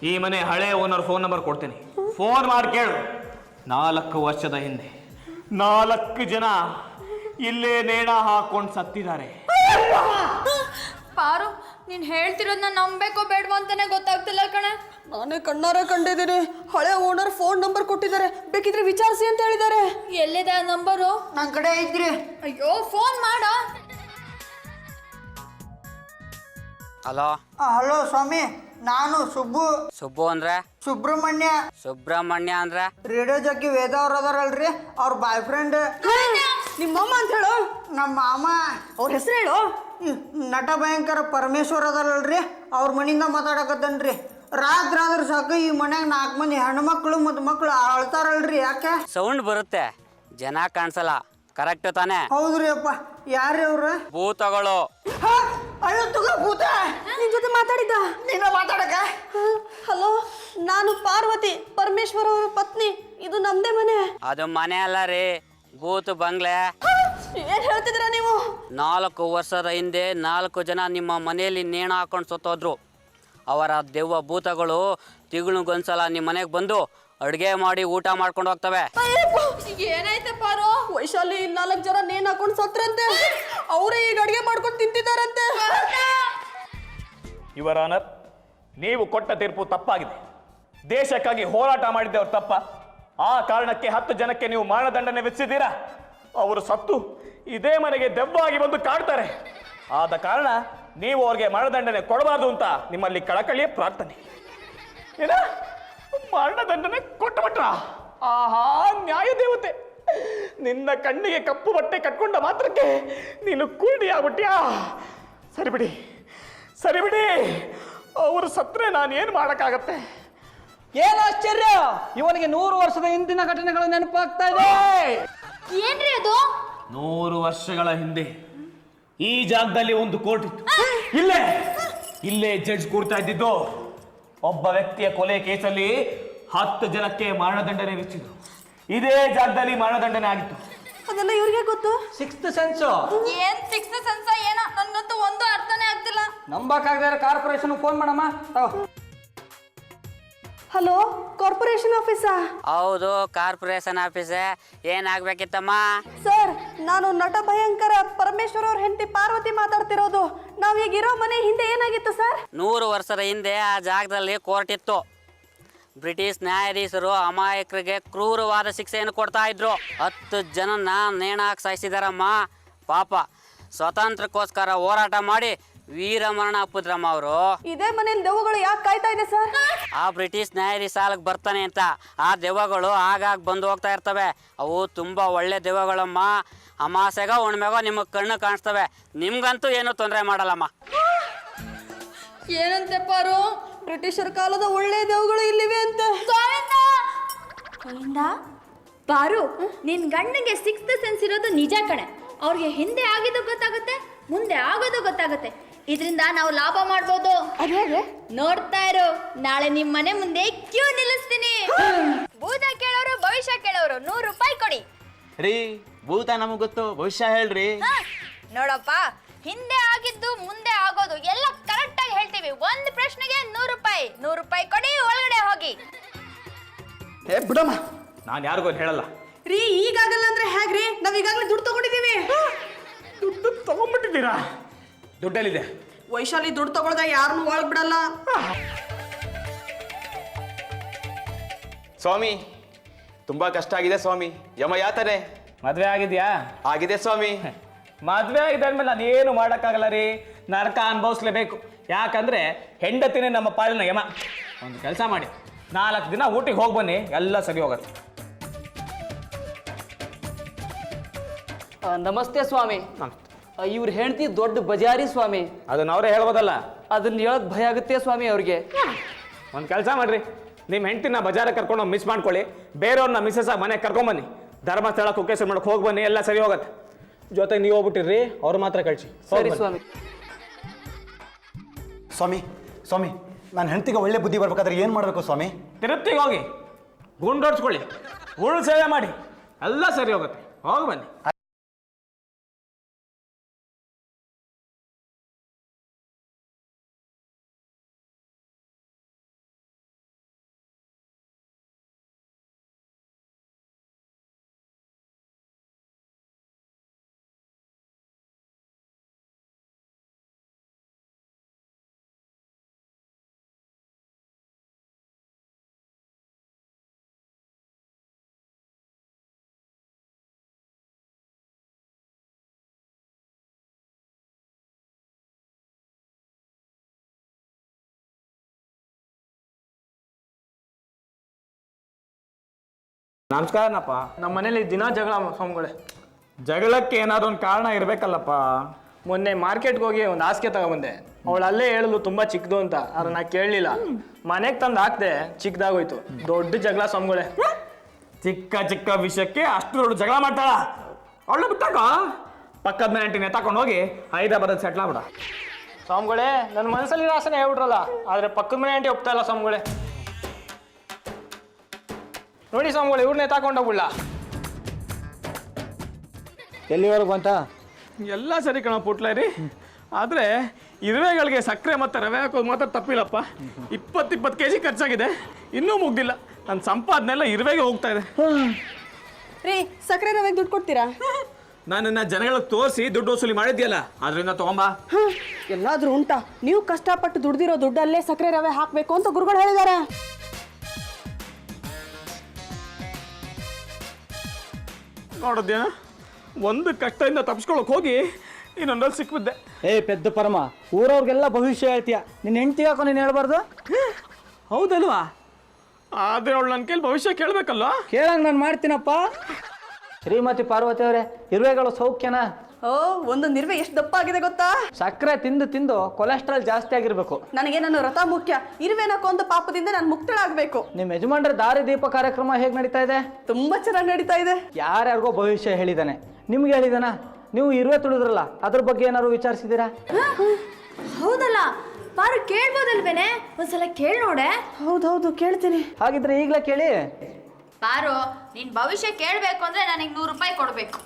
Speaker 3: ಈ ಮನೆ ಹಳೆ ಓನರ್ ಫೋನ್ ನಂಬರ್ ಕೊಡ್ತೀನಿ, ಫೋನ್ ಮಾಡಿ ಕೇಳು. 4 ವರ್ಷದ ಹಿಂದೆ 4 ಜನ ಇಲ್ಲೇ ನೇಣ ಹಾಕೊಂಡು ಸತ್ತಿದ್ದಾರೆ.
Speaker 6: ಪಾರು, ನೀನ್ ಹೇಳ್ತಿರೋದನ್ನ ನಂಬೇಕೋ ಬೇಡವೋ ಅಂತಾನೆ ಗೊತ್ತಾಗ್ತಿಲ್ಲ ಕಣ.
Speaker 2: ನಾನೇ ಕಣ್ಣಾರೆ ಕಂಡಿದ್ದೀನಿ. ಹಳೆ ಓನರ್ ಫೋನ್ ನಂಬರ್ ಕೊಟ್ಟಿದ್ದಾರೆ, ಬೇಕಿದ್ರೆ ವಿಚಾರಿಸಿ ಅಂತ ಹೇಳಿದ್ದಾರೆ.
Speaker 6: ಎಲ್ಲಿದೆ ಆ ನಂಬರು?
Speaker 1: ನನ್ನ ಕಡೆ ಐತ್ರಿ.
Speaker 6: ಅಯ್ಯೋ, ಫೋನ್ ಮಾಡ.
Speaker 8: ಹಲೋ.
Speaker 1: ಹಲೋ ಸ್ವಾಮಿ, ನಾನು
Speaker 8: ಸುಬ್ಬು ಅಂದ್ರೆ? ಸುಬ್ರಹ್ಮಣ್ಯ ಅಂದ್ರೆ?
Speaker 1: ರೇಡಿಯೋ ಜಗ್ಗಿ ವೇದ ಅವ್ರು ಅದಾರಲ್ರಿ, ಅವ್ರ ಬಾಯ್ ಫ್ರೆಂಡ್.
Speaker 2: ನಿಮ್ಮ ಮಾಮ ಅಂತ ಹೇಳು.
Speaker 1: ನಮ್ಮ ಮಾಮ.
Speaker 2: ಅವ್ರ ಹೆಸರು ಹೇಳು.
Speaker 1: ನಟ ಭಯಂಕರ ಪರಮೇಶ್ವರ್ ಅದಾರಲ್ರಿ, ಅವ್ರ ಮನಿಯಿಂದ ಮಾತಾಡಕತ್ತನ್ರಿ. ರಾತ್ರಿ ಆದ್ರೆ ಸಾಕು ಈ ಮನ್ಯಾಗ 4 ಮಂದಿ ಹೆಣ್ಮಕ್ಳು ಮತ್ತು ಮಕ್ಳು ಅಳ್ತಾರಲ್ರಿ. ಯಾಕೆ?
Speaker 8: ಸೌಂಡ್ ಬರುತ್ತೆ, ಜನ ಕಾಣಿಸಲ್ಲ. ಕರೆಕ್ಟ್ ತಾನೆ?
Speaker 1: ಹೌದ್ರಿ ಅಪ್ಪ. ಯಾರೇ ಅವ್ರ?
Speaker 8: ಭೂತಗಳು.
Speaker 1: ಅಯ್ಯೋ ತಗೋ ಭೂತ.
Speaker 2: ನಿನ್ ಜೊತೆ ಮಾತಾಡಿದ್ದ?
Speaker 1: ನೀನ ಮಾತಾಡಕ?
Speaker 2: ಹಲೋ, ನಾನು ಪಾರ್ವತಿ, ಪರಮೇಶ್ವರ್ ಅವರ ಪತ್ನಿ. ಇದು ನಮ್ದೇ ಮನೆ.
Speaker 8: ಅದು ಮನೆ ಅಲ್ಲ ರೀ, ಭೂತ ಬಂಗ್ಲೆ.
Speaker 2: ಏನ್ ಹೇಳ್ತಿದ್ದೀರಾ ನೀವು?
Speaker 8: 4 ವರ್ಷದ ಹಿಂದೆ 4 ಜನ ನಿಮ್ಮ ಮನೆಯಲ್ಲಿ ನೇಣು ಹಾಕೊಂಡು ಸತ್ತೋದ್ರು. ಅವರ ದೆವ್ವ ಭೂತಗಳು ತಿಂಗಳಿಗೊಂದ್ಸಲ ನಿಮ್ಮ ಮನೆಗೆ ಬಂದು ಅಡುಗೆ ಮಾಡಿ ಊಟ ಮಾಡ್ಕೊಂಡು ಹೋಗ್ತವೆ.
Speaker 6: ಏನಾಯ್ತು ಪಾರು?
Speaker 2: ವೈಶಾಲಿ, 4 ಜನ ನೇಣು ಹಾಕೊಂಡು ಸತ್ರಂತೆ. ಅವರೇ ಈಗ ಅಡುಗೆ ಮಾಡ್ಕೊಂಡು ತಿಂತಿದ್ದಾರಂತೆ.
Speaker 3: ಯುವರ್ ಆನರ್, ನೀವು ಕೊಟ್ಟ ತೀರ್ಪು ತಪ್ಪಾಗಿದೆ. ದೇಶಕ್ಕಾಗಿ ಹೋರಾಟ ಮಾಡಿದ್ದವ್ರು ತಪ್ಪ. ಆ ಕಾರಣಕ್ಕೆ 10 ಜನಕ್ಕೆ ನೀವು ಮರಣದಂಡನೆ ವಿಧಿಸಿದ್ದೀರಾ. ಅವರು ಸತ್ತು ಇದೇ ಮನೆಗೆ ದೆವ್ವಾಗಿ ಬಂದು ಕಾಡ್ತಾರೆ. ಆದ ಕಾರಣ ನೀವು ಅವ್ರಿಗೆ ಮರಣದಂಡನೆ ಕೊಡಬಾರ್ದು ಅಂತ ನಿಮ್ಮಲ್ಲಿ ಕಳಕಳಿಯ ಪ್ರಾರ್ಥನೆ. ಏನ ಮರಣದಂಡನೆ ಕೊಟ್ಟುಬಿಟ್ರ. ಆಹಾ ನ್ಯಾಯ ದೇವತೆ, ನಿನ್ನ ಕಣ್ಣಿಗೆ ಕಪ್ಪು ಬಟ್ಟೆ ಕಟ್ಕೊಂಡ ಮಾತ್ರಕ್ಕೆ ನೀನು ಕುರುಡಿ ಆಗ್ಬಿಟ್ಯಾ? ಸರಿ ಬಿಡಿ, ಸರಿ ಬಿಡಿ, ಅವರು ಸತ್ರೆ ನಾನು ಏನು ಮಾಡೋಕ್ಕಾಗತ್ತೆ?
Speaker 7: ಏನು ಆಶ್ಚರ್ಯ, ಇವನಿಗೆ 100 ವರ್ಷದ ಹಿಂದಿನ ಘಟನೆಗಳು ನೆನಪಾಗ್ತಾ ಇದೆ.
Speaker 6: ಏನ್ರಿ ಅದು?
Speaker 3: 100 ವರ್ಷಗಳ ಹಿಂದೆ ಈ ಜಾಗದಲ್ಲಿ ಒಂದು ಕೋರ್ಟ್ ಇತ್ತು. ಇಲ್ಲೇ ಜಡ್ಜ್ ಕೂರ್ತಾ ಇದ್ದಿದ್ದು. ಒಬ್ಬ ವ್ಯಕ್ತಿಯ ಕೊಲೆ ಕೇಸಲ್ಲಿ 10 ಜನಕ್ಕೆ ಮರಣದಂಡನೆ ವಿಧಿಸಿದ್ರು. ಇದೇ ಜಾಗದಲ್ಲಿ ಮರಣದಂಡನೆ ಆಗಿತ್ತು.
Speaker 2: ಅದೆಲ್ಲ ಇವ್ರಿಗೆ ಗೊತ್ತು.
Speaker 7: ಸಿಕ್ಸ್ತ್ ಸೆನ್ಸ್
Speaker 6: ಏನ್ ಸಿಕ್ಸ್ ಸೆನ್ಸ ಏನೋ ನನ್ಗಂತೂ ಒಂದು ಅರ್ಥನೇ ಆಗ್ತಿಲ್ಲ.
Speaker 7: ನಂಬಕ್ಕಾಗದೇ ಕಾರ್ಪೊರೇಷನ್ ಫೋನ್ ಮಾಡಮ್ಮ.
Speaker 2: ಹಲೋ, ಕಾರ್ಪೊರೇಷನ್ ಆಫೀಸಾ?
Speaker 8: ಹೌದು, ಕಾರ್ಪೊರೇಷನ್ ಆಫೀಸೇ. ಏನಾಗ್ಬೇಕಿತ್ತಮ್ಮ?
Speaker 2: ಸರ್, ನಾನು ನಟ ಭಯಂಕರ ಪರಮೇಶ್ವರ್ ಅವ್ರ ಹೆಂಡತಿ ಪಾರ್ವತಿ ಮಾತಾಡ್ತಿರೋದು. ನಾವೀಗಿರೋ ಮನೆ ಹಿಂದೆ ಏನಾಗಿತ್ತು ಸರ್?
Speaker 8: 100 ವರ್ಷದ ಹಿಂದೆ ಆ ಜಾಗದಲ್ಲಿ ಕೋರ್ಟ್ ಇತ್ತು. ಬ್ರಿಟಿಷ್ ನ್ಯಾಯಾಧೀಶರು ಅಮಾಯಕರಿಗೆ ಕ್ರೂರವಾದ ಶಿಕ್ಷೆಯನ್ನು ಕೊಡ್ತಾ ಇದ್ರು. 10 ಜನನ್ನ ನೇಣಾಕ್ ಸಾಯಿಸಿದಾರಮ್ಮ. ಪಾಪ ಸ್ವಾತಂತ್ರ್ಯಕ್ಕೋಸ್ಕರ ಹೋರಾಟ ಮಾಡಿ ವೀರಮರಣ ಅಪ್ಪದ್ರಮ್ಮ ಅವರು.
Speaker 2: ಇದೇ ಮನೇಲಿ ದೆವ್ವಗಳು ಯಾಕೆ ಕಾಯ್ತಾ ಇದೆ ಸರ್?
Speaker 8: ಆ ಬ್ರಿಟಿಷ್ ನ್ಯಾಯಾಧೀಶ ಸಾಲಕ್ಕೆ ಬರ್ತಾನೆ ಅಂತ ಆ ದೆವ್ವಗಳು ಆಗಾಗ ಬಂದು ಹೋಗ್ತಾ ಇರ್ತವೆ. ಅವು ತುಂಬಾ ಒಳ್ಳೆ ದೆವ್ವಗಳಮ್ಮ. ಅಮಾಸೆಗೋ ಹುಣ್ಮೆಗೋ ನಿಮಗೆ ಕಣ್ಣು ಕಾಣಿಸ್ತವೆ. ನಿಮ್ಗಂತೂ ಏನೂ ತೊಂದರೆ ಮಾಡಲ್ಲಮ್ಮ.
Speaker 2: ಏನಂತೆ ಪಾರು? ಬ್ರಿಟಿಷರ ಕಾಲದ ಒಳ್ಳೆ ದೆವ್ವಗಳು ಇಲ್ಲಿವೆ ಅಂತ.
Speaker 6: ಗೋವಿಂದ, ಪಾರು, ನಿನ್ ಗಂಡಂಗೆ ಸಿಕ್ಸ್ತ್ ಸೆನ್ಸ್ ಇರೋದು ನಿಜ ಕಣೆ. ಅವ್ರಿಗೆ ಹಿಂದೆ ಆಗಿದ್ದು ಗೊತ್ತಾಗುತ್ತೆ, ಮುಂದೆ ಆಗೋದು ಗೊತ್ತಾಗುತ್ತೆ. ಇದರಿಂದ ನಾವು ಲಾಭ ಮಾಡ್ಬೋದು.
Speaker 2: ಅದೇ
Speaker 6: ನೋಡ್ತಾ ಇರು, ನಾಳೆ ನಿಮ್ ಮನೆ ಮುಂದೆ ಕ್ಯೂ ನಿಲ್ಲಿಸ್ತೀನಿ. ಭೂತ ಕೇಳೋರು ಭವಿಷ್ಯ ಕೇಳೋರು 100 ರೂಪಾಯಿ ಕೊಡಿ.
Speaker 9: ರೀ, ಭೂತ ನಮಗ್ ಗೊತ್ತು, ಭವಿಷ್ಯ ಹೇಳ್ರಿ.
Speaker 6: ನೋಡಪ್ಪ, ಹಿಂದೆ ಆಗಿದ್ದು ಮುಂದೆ ಆಗೋದು ಎಲ್ಲ ಕರೆಕ್ಟ್ ಆಗಿ ಹೇಳ್ತೀವಿ. ಒಂದು ಪ್ರಶ್ನೆಗೆ 100 ರೂಪಾಯಿ. 100 ರೂಪಾಯಿ ಕೊಡಿ, ಒಳಗಡೆ ಹೋಗಿ.
Speaker 3: ಬಿಡಮ್ಮ, ನಾನು ಯಾರಿಗೂ ಹೇಳಲ್ಲ.
Speaker 2: ರೀ, ಈಗಾಗಲ್ಲ ಅಂದ್ರೆ ಹೇಗ್ರಿ? ನಾವ್ ಈಗಾಗಲೇ ದುಡ್ಡು ತಗೊಂಡಿದೀವಿ.
Speaker 3: ದುಡ್ಡು ತಗೊಂಡ್ಬಿಟ್ಟಿದ್ದೀರಾ? ದುಡ್ಡಲ್ಲಿದೆ?
Speaker 2: ವೈಶಾಲಿ ದುಡ್ಡು ತಗೊಳ್ದ ಯಾರನ್ನು ಒಳಗ್ ಬಿಡಲ್ಲ.
Speaker 9: ಸ್ವಾಮಿ, ತುಂಬಾ ಕಷ್ಟ ಆಗಿದೆ ಸ್ವಾಮಿ. ಯಮ ಯಾತನೆ
Speaker 3: ಮದ್ವೆ ಆಗಿದ್ಯಾ?
Speaker 9: ಆಗಿದೆ ಸ್ವಾಮಿ.
Speaker 3: ಮದ್ವೆ ಆಗಿದ್ದಾದ್ಮೇಲೆ ನಾನು ಏನು ಮಾಡೋಕ್ಕಾಗಲ್ಲ ರೀ. ನರಕ ಅನುಭವಿಸ್ಲೇಬೇಕು. ಯಾಕಂದ್ರೆ ಹೆಂಡತಿನೇ ನಮ್ಮ ಪಾಲಿನ ಯಮ. ಒಂದು ಕೆಲಸ ಮಾಡಿ, 4 ದಿನ ಊಟಿಗೆ ಹೋಗಿ ಬನ್ನಿ, ಎಲ್ಲ ಸರಿ ಹೋಗುತ್ತೆ.
Speaker 7: ನಮಸ್ತೆ ಸ್ವಾಮಿ. ಇವ್ರ ಹೆಂಡತಿ ದೊಡ್ಡ ಬಜಾರಿ ಸ್ವಾಮಿ.
Speaker 3: ಅದನ್ನ ಅವರೇ ಹೇಳ್ಬೋದಲ್ಲ.
Speaker 7: ಅದನ್ನ ಹೇಳಕ್ ಭಯ ಆಗುತ್ತೆ ಸ್ವಾಮಿ ಅವ್ರಿಗೆ.
Speaker 3: ಒಂದು ಕೆಲಸ ಮಾಡ್ರಿ, ನಿಮ್ಮ ಹೆಂಡತಿನ ಬಜಾರಿಗೆ ಕರ್ಕೊಂಡು ಮಿಸ್ ಮಾಡ್ಕೊಳ್ಳಿ. ಬೇರೆಯವ್ರನ್ನ ಮಿಸ್ಸಸ್ ಆಗಿ ಮನೆಗೆ ಕರ್ಕೊಂಬನ್ನಿ. ಧರ್ಮಸ್ಥಳ ಕುಕ್ಕೇಶ್ವರ ಮಾಡಕ್ಕೆ ಹೋಗಿ ಬನ್ನಿ, ಎಲ್ಲ ಸರಿ ಹೋಗುತ್ತೆ. ಜೊತೆಗೆ ನೀವು ಹೋಗ್ಬಿಟ್ಟಿರ್ರಿ, ಅವ್ರು ಮಾತ್ರ ಕಳಿಸಿ.
Speaker 7: ಸರಿ ಸ್ವಾಮಿ.
Speaker 5: ಸ್ವಾಮಿ, ಸ್ವಾಮಿ, ನನ್ನ ಹೆಂಡತಿಗೆ ಒಳ್ಳೆ ಬುದ್ಧಿ ಬರ್ಬೇಕಾದ್ರೆ ಏನು ಮಾಡಬೇಕು ಸ್ವಾಮಿ?
Speaker 3: ತಿರುಪ್ತಿಗೆ ಹೋಗಿ ಗುಂಡೋಡ್ಸ್ಕೊಳ್ಳಿ, ಉರುಳು ಸೇವೆ ಮಾಡಿ, ಎಲ್ಲ ಸರಿ ಹೋಗುತ್ತೆ. ಹೋಗಿ ಬನ್ನಿ. ನಮಸ್ಕಾರನಪ್ಪ.
Speaker 10: ನಮ್ಮ ಮನೇಲಿ ದಿನ ಜಗಳ ಸ್ವಾಮಿಗಳೇ.
Speaker 3: ಜಗಳಕ್ಕೆ ಏನಾದ್ರು ಒಂದು ಕಾರಣ ಇರಬೇಕಲ್ಲಪ್ಪ.
Speaker 10: ಮೊನ್ನೆ ಮಾರ್ಕೆಟ್ಗೆ ಹೋಗಿ ಒಂದು ಹಾಸಿಗೆ ತಗೊಬಂದೆ. ಅವಳು ಅಲ್ಲೇ ಹೇಳಲು ತುಂಬಾ ಚಿಕ್ಕದು ಅಂತ. ಆದ್ರೆ ನಾ ಕೇಳಲಿಲ್ಲ. ಮನೆಗೆ ತಂದು ಹಾಕ್ದೆ, ಚಿಕ್ಕದಾಗೋಯ್ತು. ದೊಡ್ಡ ಜಗಳ ಸ್ವಾಮಿಗಳೇ.
Speaker 3: ಚಿಕ್ಕ ಚಿಕ್ಕ ವಿಷಯಕ್ಕೆ ಅಷ್ಟು ದೊಡ್ಡ ಜಗಳ ಮಾಡ್ತಾಳ. ಅವಳು ಬಿಟ್ಟಾಕ ಪಕ್ಕದ ಮನೆ ಅಂಟಿನ ತಕೊಂಡು ಹೋಗಿ ಹೈದರಾಬಾದ್ ಸೆಟ್ಲ್ ಆಗ್ಬಿಡ.
Speaker 10: ಸ್ವಾಮಿಗಳೇ, ನನ್ನ ಮನಸ್ಸಲ್ಲಿ ಆಸನೆ ಹೇಳ್ಬಿಟ್ರಲ್ಲ, ಆದ್ರೆ ಪಕ್ಕದ ಮನೆ ಆಂಟಿ ಒಪ್ತಾ ಇಲ್ಲ ಸ್ವಾಮಿಗಳೇ. ನೋಡಿ ಸ್ವಾಮಿಗಳು, ಇವ್ರನ್ನೇ ತಗೊಂಡೋಗ್ಬಿಡ್ಲ.
Speaker 4: ಎಲ್ಲಿವರೆಗೂ ಬಂತ?
Speaker 3: ಎಲ್ಲ ಸರಿ ಕಣ ಪುಟ್ಲಾರಿ. ಆದರೆ ಇರುವೆಗಳಿಗೆ ಸಕ್ಕರೆ ಮತ್ತು ರವೆ ಹಾಕೋದು ಮಾತ್ರ ತಪ್ಪಿಲ್ಲಪ್ಪ. 20 kg ಖರ್ಚಾಗಿದೆ, ಇನ್ನೂ ಮುಗ್ದಿಲ್ಲ. ನನ್ನ ಸಂಪಾದನೆಲ್ಲ ಇರುವೆಗೆ ಹೋಗ್ತಾ ಇದೆ.
Speaker 2: ರೀ, ಸಕ್ಕರೆ ರವೆಗೆ ದುಡ್ಡು ಕೊಡ್ತೀರಾ?
Speaker 3: ನಾನನ್ನ ಜನಗಳಿಗೆ ತೋರಿಸಿ ದುಡ್ಡು ವಸೂಲಿ ಮಾಡಿದ್ಯಲ್ಲ, ಅದರಿಂದ ತಗೊಂಬಾ.
Speaker 2: ಎಲ್ಲಾದ್ರೂ ಉಂಟಾ? ನೀವು ಕಷ್ಟಪಟ್ಟು ದುಡ್ದಿರೋ ದುಡ್ಡಲ್ಲೇ ಸಕ್ಕರೆ ರವೆ ಹಾಕ್ಬೇಕು ಅಂತ ಗುರುಗಳು ಹೇಳಿದ್ದಾರೆ.
Speaker 3: ನೋಡಿದ್ಯಾ, ಒಂದು ಕಷ್ಟದಿಂದ ತಪ್ಪಿಸ್ಕೊಳಕ್ ಹೋಗಿ ಇನ್ನೊಂದಲ್ಲಿ ಸಿಕ್ಬಿದ್ದೆ.
Speaker 7: ಪೆದ್ದ ಪರಮ, ಊರವ್ರಿಗೆಲ್ಲ ಭವಿಷ್ಯ ಹೇಳ್ತೀಯ. ನಿನ್ನ ಹೆಂಡತಿ ಯಾಕೋ ನೀನು ಹೇಳ್ಬಾರ್ದು?
Speaker 3: ಹೌದಲ್ವಾ?
Speaker 10: ಆದ್ರೆ ಅವಳು ನನ್ನ ಕೈಲಿ ಭವಿಷ್ಯ ಕೇಳಬೇಕಲ್ಲ.
Speaker 7: ಕೇಳಂಗೆ ನಾನು ಮಾಡ್ತೀನಪ್ಪ. ಶ್ರೀಮತಿ ಪಾರ್ವತಿ ಅವರೇ, ಇರುವೆಗಳು ಸೌಖ್ಯನಾ?
Speaker 2: ಓ, ಒಂದು ನಿರ್ವೆ ಎಷ್ಟು ದಪ್ಪ ಆಗಿದೆ ಗೊತ್ತಾ?
Speaker 7: ಸಕ್ಕರೆ ತಿಂದು ತಿಂದು ಕೊಲೆಸ್ಟ್ರಾಲ್ ಜಾಸ್ತಿ ಆಗಿರ್ಬೇಕು.
Speaker 2: ನನಗೆ ನನ್ನ ವ್ರತ ಮುಖ್ಯ. ಇರುವೆನ ಕೊಂದು ಪಾಪದಿಂದ ನಾನು ಮುಕ್ತಳಾಗಬೇಕು.
Speaker 7: ನಿಮ್ಮ ಯಜಮಾನ್ರ ದಾರಿ ದೀಪ ಕಾರ್ಯಕ್ರಮ ಹೇಗೆ ನಡೀತಾ ಇದೆ?
Speaker 2: ತುಂಬಾ ಚೆನ್ನಾಗಿ ನಡೀತಾ ಇದೆ.
Speaker 7: ಯಾರ್ಯಾರಿಗೋ ಭವಿಷ್ಯ ಹೇಳಿದಾನೆ, ನಿಮ್ಗೆ ಹೇಳಿದಾನ? ನೀವು ಇರುವೆ ತುಳಿದ್ರಲ್ಲ, ಅದ್ರ ಬಗ್ಗೆ ಏನಾದ್ರು ವಿಚಾರಿಸಿದ್ದೀರಾ?
Speaker 6: ಹೌದಲ್ಲ ಪಾರು, ಕೇಳ್ಬೋದಲ್ವೇನೆ? ಒಂದ್ಸಲ ಕೇಳಿ ನೋಡೆ.
Speaker 2: ಹೌದೌದು, ಕೇಳ್ತೀನಿ.
Speaker 7: ಹಾಗಿದ್ರೆ ಈಗಲೇ ಕೇಳಿ.
Speaker 6: ಪಾರು, ನಿನ್ ಭವಿಷ್ಯ ಕೇಳ್ಬೇಕು ಅಂದ್ರೆ ನನಗೆ 100 ರೂಪಾಯಿ ಕೊಡ್ಬೇಕು.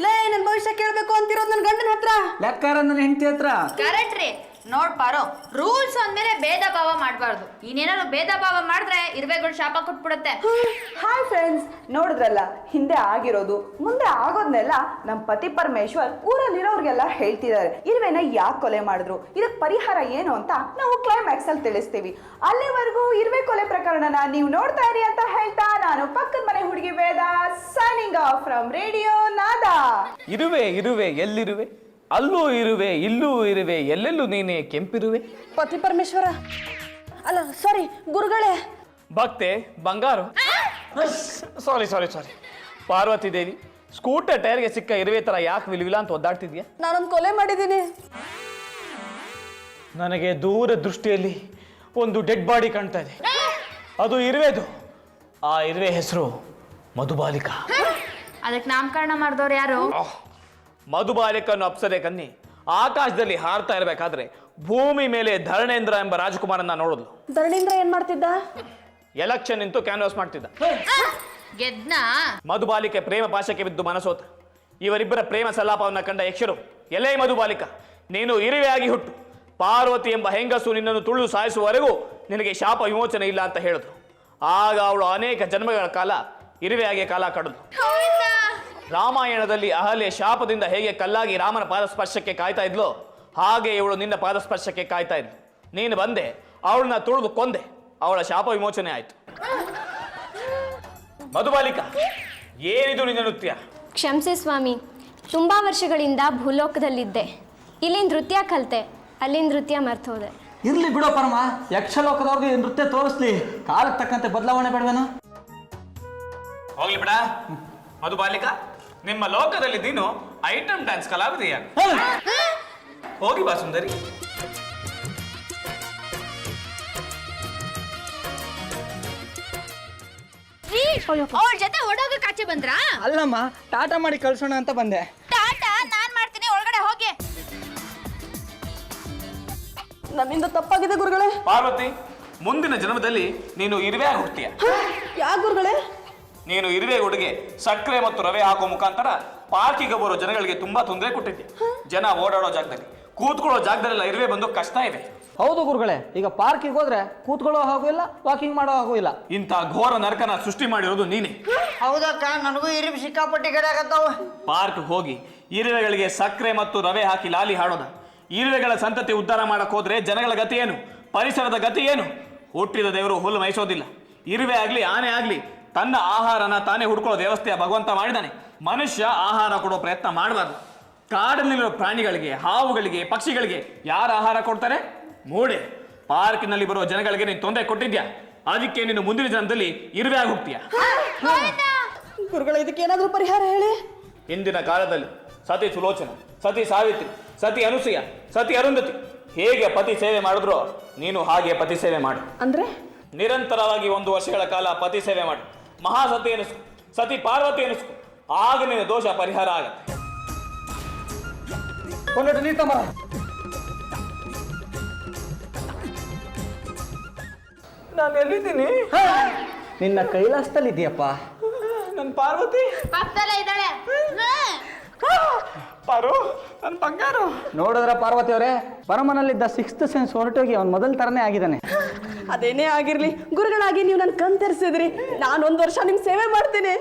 Speaker 2: ಲೇ, ನನ್ನ ಭವಿಷ್ಯ ಕೇಳಬೇಕು ಅಂತಿರೋದು ನನ್ನ ಗಂಡನ ಹತ್ರ.
Speaker 7: ಲೆಕ್ಕಾರ ನನ್ನ ಹೆಂಡತಿ ಹತ್ರ.
Speaker 6: ಕರೆಕ್ಟ್ ರೀ. ನೋಡ್ ಪಾರು, ರೂಲ್ಸ್ ಅಂದ್ಮೇಲೆ ಭೇದ ಭಾವ ಮಾಡಬಾರ್ದು. ಇನ್ನೇನಾದ್ರು ಭೇದ ಭಾವ ಮಾಡಿದ್ರೆ ಇರುವೆಗಳು ಶಾಪ ಕೊಟ್ಬಿಡುತ್ತೆ.
Speaker 2: ಹಾಯ್ ಫ್ರೆಂಡ್ಸ್, ನೋಡಿದ್ರಲ್ಲ ಹಿಂದೆ ಆಗಿರೋದು ಮುಂದೆ ಆಗೋದ್ನೆಲ್ಲ ನಮ್ಮ ಪತಿ ಪರಮೇಶ್ವರ್ ಊರಲ್ಲಿರೋರ್ಗೆಲ್ಲ ಹೇಳ್ತಿದ್ದಾರೆ. ಇರುವೆನ ಯಾಕೆ ಕೊಲೆ ಮಾಡಿದ್ರು, ಇದಕ್ಕೆ ಪರಿಹಾರ ಏನು ಅಂತ ನಾವು ಕ್ಲೈಮ್ಯಾಕ್ಸ್ ಅಲ್ಲಿ ತಿಳಿಸ್ತೀವಿ. ಅಲ್ಲಿವರೆಗೂ ಇರುವೆ ಕೊಲೆ ಪ್ರಕರಣನ ನೀವು ನೋಡ್ತಾ ಇರಿ ಅಂತ ಹೇಳ್ತಾ ನಾನು ಪಕ್ಕದ ಮನೆ ಹುಡುಗಿ Veda signing off from radio Nada.
Speaker 3: ಇರುವೆ ಇರುವೆ ಎಲ್ಲಿರುವೆ, ಅಲ್ಲೂ ಇರುವೆ ಇಲ್ಲೂ ಇರುವೆ, ಎಲ್ಲೆಲ್ಲೂ ನೀನೇ ಕೆಂಪಿರುವೆ.
Speaker 2: ಪತಿ ಪರಮೇಶ್ವರ ಅಲ್ಲ, ಸಾರಿ ಗುರುಗಳೇ.
Speaker 10: ಭಕ್ತೆ ಬಂಗಾರು, ಸಾರಿ ಸಾರಿ ಸಾರಿ. ಪಾರ್ವತಿ ದೇವಿ, ಸ್ಕೂಟರ್ ಟೈರ್ಗೆ ಸಿಕ್ಕ ಇರುವೆ ತರ ಯಾಕೆ ವಿಲ್ವಿಲ್ಲ ಅಂತ ಒದ್ದಾಡ್ತಿದ್ಯಾ?
Speaker 2: ನಾನೊಂದು ಕೊಲೆ ಮಾಡಿದ್ದೀನಿ.
Speaker 3: ನನಗೆ ದೂರ ದೃಷ್ಟಿಯಲ್ಲಿ ಒಂದು ಡೆಡ್ ಬಾಡಿ ಕಾಣ್ತಾ ಇದೆ. ಅದು ಇರುವೆದು. ಆ ಇರುವೆ ಹೆಸರು ಮಧುಬಾಲಿಕಾ.
Speaker 6: ಅದಕ್ಕೆ ನಾಮಕರಣ ಮಾಡಿದವ್ರು ಯಾರು?
Speaker 3: ಮಧುಬಾಲಿಕನ್ನು ಅಪ್ಸರೆ ಕನ್ನಿ ಆಕಾಶದಲ್ಲಿ ಹಾರ್ತಾ ಇರಬೇಕಾದ್ರೆ ಭೂಮಿ ಮೇಲೆ ಧರಣೇಂದ್ರ ಎಂಬ ರಾಜಕುಮಾರನ್ನ ನೋಡಿದ್ಲು.
Speaker 2: ಧರಣೇಂದ್ರ ಏನ್ ಮಾಡ್ತಿದ್ದ?
Speaker 3: ಎಲೆಕ್ಷನ್ ನಿಂತು ಕ್ಯಾನ್ವಾಸ್ ಮಾಡ್ತಿದ್ದ.
Speaker 6: ಗೆದ್ನಾ?
Speaker 3: ಮಧುಬಾಲಿಕೆ ಪ್ರೇಮ ಪಾಶಕ್ಕೆ ಬಿದ್ದು ಮನಸೋತ. ಇವರಿಬ್ಬರ ಪ್ರೇಮ ಸಲ್ಲಾಪವನ್ನ ಕಂಡ ಯಕ್ಷರು, ಎಲೆ ಮಧುಬಾಲಿಕ, ನೀನು ಇರುವೆಯಾಗಿ ಹುಟ್ಟು, ಪಾರ್ವತಿ ಎಂಬ ಹೆಂಗಸು ನಿನ್ನನ್ನು ತುಳಿದು ಸಾಯಿಸುವವರೆಗೂ ನಿನಗೆ ಶಾಪ ವಿಮೋಚನೆ ಇಲ್ಲ ಅಂತ ಹೇಳಿದ್ರು. ಆಗ ಅವಳು ಅನೇಕ ಜನ್ಮಗಳ ಕಾಲ ಇರುವೆಯಾಗಿ ಕಾಲ ಕಳೆದು. ರಾಮಾಯಣದಲ್ಲಿ ಅಹಲ್ಯೆ ಶಾಪದಿಂದ ಹೇಗೆ ಕಲ್ಲಾಗಿ ರಾಮನ ಪಾದಸ್ಪರ್ಶಕ್ಕೆ ಕಾಯ್ತಾ ಇದ್ಲೋ, ಹಾಗೆ ಇವಳು ನಿನ್ನ ಪಾದಸ್ಪರ್ಶಕ್ಕೆ ಕಾಯ್ತಾ ಇದ್ಲು. ನೀನು ಬಂದೆ, ಅವಳನ್ನ ತುಳಿದು ಕೊಂದೆ, ಅವಳ ಶಾಪ ವಿಮೋಚನೆ ಆಯ್ತು. ಮಧುಬಾಲಿಕ, ಏನಿದು ನಿನ್ನ ನೃತ್ಯ?
Speaker 11: ಕ್ಷಮಿಸಿ ಸ್ವಾಮಿ, ತುಂಬ ವರ್ಷಗಳಿಂದ ಭೂಲೋಕದಲ್ಲಿದ್ದೆ. ಇಲ್ಲಿ ನೃತ್ಯ ಕಲಿತೆ, ಅಲ್ಲಿ ನೃತ್ಯ ಮರ್ತೋದೆ.
Speaker 7: ಇರ್ಲಿ ಬಿಡೋ ಪರಮ, ಯಕ್ಷಲೋಕದವ್ರಿಗೆ ಈ ನೃತ್ಯ ತೋರಿಸ್ಲಿ. ಕಾಲಕ್ಕೆ ತಕ್ಕಂತೆ ಬದಲಾವಣೆ ಬೇಡವೇನೋ?
Speaker 3: ಹೋಗ್ಲಿ ಬಿಡ ಮಧುಬಾಲಿಕ, ನಿಮ್ಮ ಲೋಕದಲ್ಲಿ ನೀನು ಐಟಮ್ ಡ್ಯಾನ್ಸ್ ಕಲಾವಿದೆಯ. ಹೋಗಿ ಬಾ ಸುಂದರಿ.
Speaker 6: ಅವ್ರ ಜೊತೆ ಓಡೋಗಕ್ಕೆ ಆಚೆ ಬಂದ್ರಾ?
Speaker 7: ಅಲ್ಲಮ್ಮ, ಟಾಟಾ ಮಾಡಿ ಕಳ್ಸೋಣ ಅಂತ ಬಂದೆ.
Speaker 6: ಟಾಟಾ ನಾನ್ ಮಾಡ್ತೀನಿ, ಒಳಗಡೆ ಹೋಗಿ.
Speaker 2: ನನ್ನಿಂದ ತಪ್ಪಾಗಿದೆ ಗುರುಗಳೇ.
Speaker 3: ಪಾರ್ವತಿ, ಮುಂದಿನ ಜನ್ಮದಲ್ಲಿ ನೀನು ಇರುವೆ ಹುಡ್ತೀಯ.
Speaker 2: ಯಾಕೆ ಗುರುಗಳೇ?
Speaker 3: ನೀನು ಇರುವೆ ಹುಡುಗೆ ಸಕ್ಕರೆ ಮತ್ತು ರವೆ ಹಾಕೋ ಮುಖಾಂತರ ಪಾರ್ಕಿಗೆ ಬರೋ ಜನಗಳಿಗೆ ತುಂಬಾ ತೊಂದರೆ ಕೊಟ್ಟಿದ್ದೆ. ಜನ ಓಡಾಡೋ ಜಾಗದಲ್ಲಿ, ಕೂತ್ಕೊಳ್ಳೋ ಜಾಗದಲ್ಲೆಲ್ಲ ಇರುವೆ ಬಂದು ಕಷ್ಟ ಇದೆ.
Speaker 7: ಹೌದು ಗುರುಗಳೇ, ಈಗ ಪಾರ್ಕಿಗೆ ಹೋದ್ರೆ ಕೂತ್ಕೊಳ್ಳೋ ಹಾಗೂ ಇಲ್ಲ, ವಾಕಿಂಗ್ ಮಾಡೋ ಹಾಗೂ ಇಲ್ಲ.
Speaker 3: ಇಂಥ ಘೋರ ನರಕನ ಸೃಷ್ಟಿ ಮಾಡಿರೋದು ನೀನೆ.
Speaker 1: ಹೌದಕ್ಕ, ನನಗೂ ಇರುವೆ ಸಿಕ್ಕಾಪಟ್ಟಿ ಕಡೆ ಆಗತ್ತಾವ.
Speaker 3: ಪಾರ್ಕ್ ಹೋಗಿ ಇರುವೆಗಳಿಗೆ ಸಕ್ಕರೆ ಮತ್ತು ರವೆ ಹಾಕಿ ಲಾಲಿ ಹಾಡೋದ. ಇರುವೆಗಳ ಸಂತತಿ ಉದ್ಧಾರ ಮಾಡಕ್ ಹೋದ್ರೆ ಜನಗಳ ಗತಿ ಏನು, ಪರಿಸರದ ಗತಿ ಏನು? ಹುಟ್ಟಿದ ದೇವರು ಹುಲ್ಲು ಮೈಸೋದಿಲ್ಲ. ಇರುವೆ ಆಗ್ಲಿ ಆನೆ ಆಗ್ಲಿ ತನ್ನ ಆಹಾರನ ತಾನೇ ಹುಡ್ಕೊಳ್ಳೋ ವ್ಯವಸ್ಥೆಯ ಭಗವಂತ ಮಾಡಿದಾನೆ. ಮನುಷ್ಯ ಆಹಾರ ಕೊಡೋ ಪ್ರಯತ್ನ ಮಾಡಬಾರ್ದು. ಕಾಡಿನಲ್ಲಿರೋ ಪ್ರಾಣಿಗಳಿಗೆ, ಹಾವುಗಳಿಗೆ, ಪಕ್ಷಿಗಳಿಗೆ ಯಾರು ಆಹಾರ ಕೊಡ್ತಾರೆ? ಮೂಡೆ. ಪಾರ್ಕಿನಲ್ಲಿ ಬರೋ ಜನಗಳಿಗೆ ನೀನು ತೊಂದರೆ ಕೊಟ್ಟಿದ್ಯಾ, ಅದಕ್ಕೆ ನೀನು ಮುಂದಿನ ಜನ್ಮದಲ್ಲಿ ಇರುವೆ ಆಗಿ ಹೋಗ್ತೀಯ.
Speaker 2: ಗುರುಗಳ, ಇದಕ್ಕೆ ಏನಾದ್ರೂ ಪರಿಹಾರ ಹೇಳಿ.
Speaker 3: ಹಿಂದಿನ ಕಾಲದಲ್ಲಿ ಸತಿ ಸುಲೋಚನ, ಸತಿ ಸಾವಿತ್ರಿ, ಸತಿ ಅನುಸೂಯ, ಸತಿ ಅರುಂಧತಿ ಹೇಗೆ ಪತಿ ಸೇವೆ ಮಾಡಿದ್ರೋ ನೀನು ಹಾಗೆ ಪತಿ ಸೇವೆ ಮಾಡು.
Speaker 2: ಅಂದ್ರೆ
Speaker 3: ನಿರಂತರವಾಗಿ 1 ವರ್ಷಗಳ ಕಾಲ ಪತಿ ಸೇವೆ ಮಾಡು. ಮಹಾಸತಿ ಎನಿಸ್ಕು, ಸತಿ ಪಾರ್ವತಿ ಎನಿಸ್ಕು, ಆಗ ನಿನ್ನ ದೋಷ ಪರಿಹಾರ ಆಗತ್ತೆ.
Speaker 7: ಒಂದೆರಡು ನೀರು ತಮ್ಮ.
Speaker 3: ನಾನು ಎಲ್ಲಿದ್ದೀನಿ?
Speaker 7: ನಿನ್ನ ಕೈಲಾಸದಲ್ಲಿ ಇದೆಯಪ್ಪ.
Speaker 3: ನನ್ನ ಪಾರ್ವತಿ
Speaker 6: ಪಕ್ಕದಲ್ಲೇ ಇದ್ದಾಳೆ.
Speaker 3: ಪಾರು, ನನ್ನ ಬಂಗಾರು.
Speaker 7: ನೋಡಿದ್ರ ಪಾರ್ವತಿ ಅವರೇ, ಪರಮನಲ್ಲಿದ್ದ 6th ಸೆನ್ಸ್ ಹೊರಟೋಗಿ ಅವ್ನು ಮೊದಲ ತರನೇ ಆಗಿದ್ದಾನೆ.
Speaker 2: ಅದೇನೇ ಆಗಿರ್ಲಿ, ಗುರುಗಳಾಗಿ ನೀವು ನನ್ನ ಕಣ್ ತೆರೆಸಿದ್ರಿ. ನಾನು 1 ವರ್ಷ ನಿಮ್ ಸೇವೆ ಮಾಡ್ತೀನಿ.